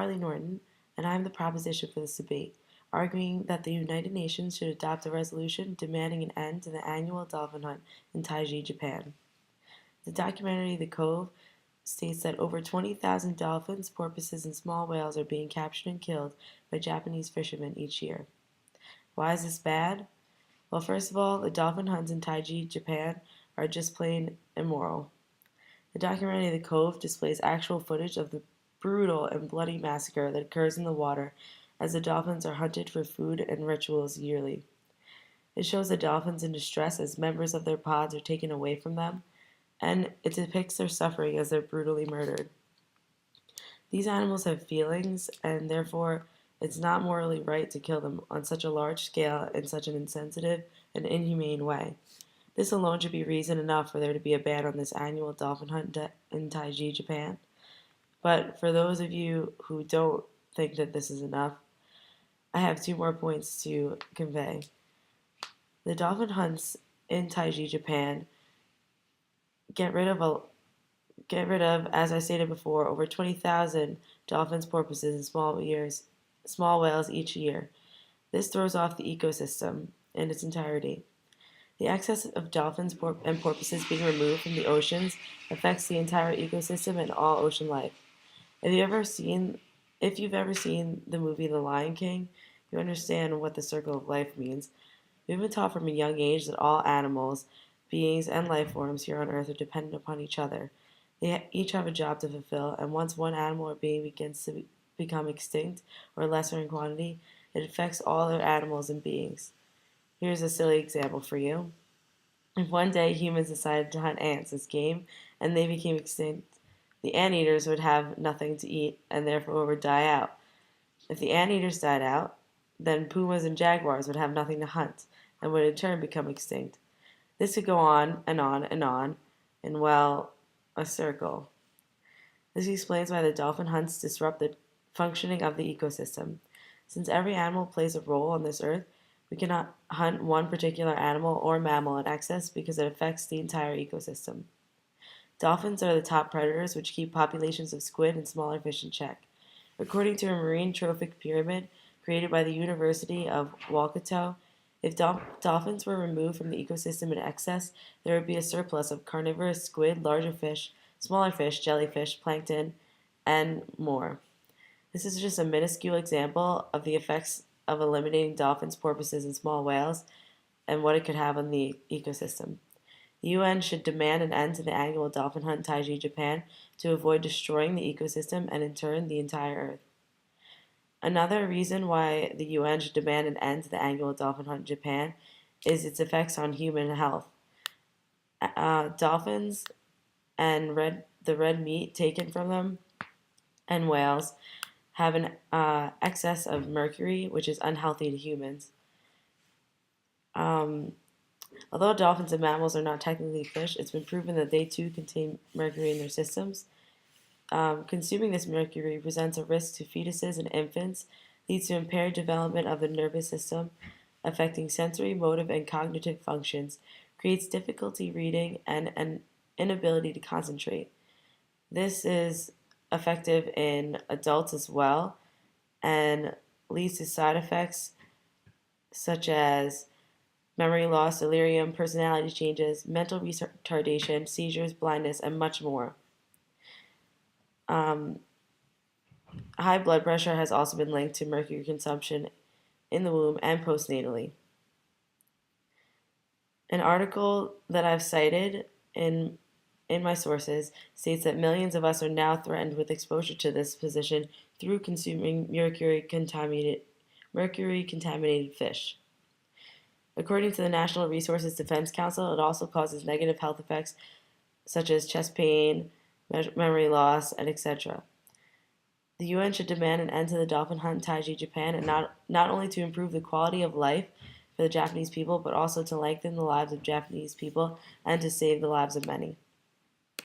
Carly Norton, and I am the proposition for this debate, arguing that the United Nations should adopt a resolution demanding an end to the annual dolphin hunt in Taiji, Japan. The documentary The Cove states that over 20,000 dolphins, porpoises, and small whales are being captured and killed by Japanese fishermen each year. Why is this bad? Well, first of all, the dolphin hunts in Taiji, Japan are just plain immoral. The documentary The Cove displays actual footage of the brutal and bloody massacre that occurs in the water as the dolphins are hunted for food and rituals yearly. It shows the dolphins in distress as members of their pods are taken away from them, and it depicts their suffering as they're brutally murdered. These animals have feelings, and therefore it's not morally right to kill them on such a large scale in such an insensitive and inhumane way. This alone should be reason enough for there to be a ban on this annual dolphin hunt in Taiji, Japan. But for those of you who don't think that this is enough, I have two more points to convey. The dolphin hunts in Taiji, Japan get rid of, as I stated before, over 20,000 dolphins, porpoises, and small whales each year. This throws off the ecosystem in its entirety. The excess of dolphins and porpoises being removed from the oceans affects the entire ecosystem and all ocean life. If you've ever seen the movie The Lion King, you understand what the circle of life means. We've been taught from a young age that all animals, beings, and life forms here on Earth are dependent upon each other. They each have a job to fulfill, and once one animal or being begins to become extinct or lesser in quantity, it affects all other animals and beings. Here's a silly example for you. If one day humans decided to hunt ants as game and they became extinct, the anteaters would have nothing to eat and therefore would die out. If the anteaters died out, then pumas and jaguars would have nothing to hunt and would in turn become extinct. This could go on and on and on in, well, a circle. This explains why the dolphin hunts disrupt the functioning of the ecosystem. Since every animal plays a role on this earth, we cannot hunt one particular animal or mammal in excess because it affects the entire ecosystem. Dolphins are the top predators which keep populations of squid and smaller fish in check. According to a marine trophic pyramid created by the University of Waikato, if dolphins were removed from the ecosystem in excess, there would be a surplus of carnivorous squid, larger fish, smaller fish, jellyfish, plankton, and more. This is just a minuscule example of the effects of eliminating dolphins, porpoises, and small whales and what it could have on the ecosystem. The UN should demand an end to the annual dolphin hunt in Taiji, Japan to avoid destroying the ecosystem and in turn the entire Earth. Another reason why the UN should demand an end to the annual dolphin hunt in Japan is its effects on human health. Dolphins and the red meat taken from them and whales have an excess of mercury, which is unhealthy to humans. Although dolphins and mammals are not technically fish, it's been proven that they too contain mercury in their systems. Consuming this mercury presents a risk to fetuses and infants, leads to impaired development of the nervous system, affecting sensory, motive, and cognitive functions, creates difficulty reading, and an inability to concentrate. This is effective in adults as well and leads to side effects such as memory loss, delirium, personality changes, mental retardation, seizures, blindness, and much more. High blood pressure has also been linked to mercury consumption in the womb and postnatally. An article that I've cited in my sources states that millions of us are now threatened with exposure to this position through consuming mercury-contaminated fish. According to the National Resources Defense Council, it also causes negative health effects such as chest pain, memory loss, and etc. The UN should demand an end to the dolphin hunt in Taiji, Japan, and not only to improve the quality of life for the Japanese people, but also to lengthen the lives of Japanese people and to save the lives of many.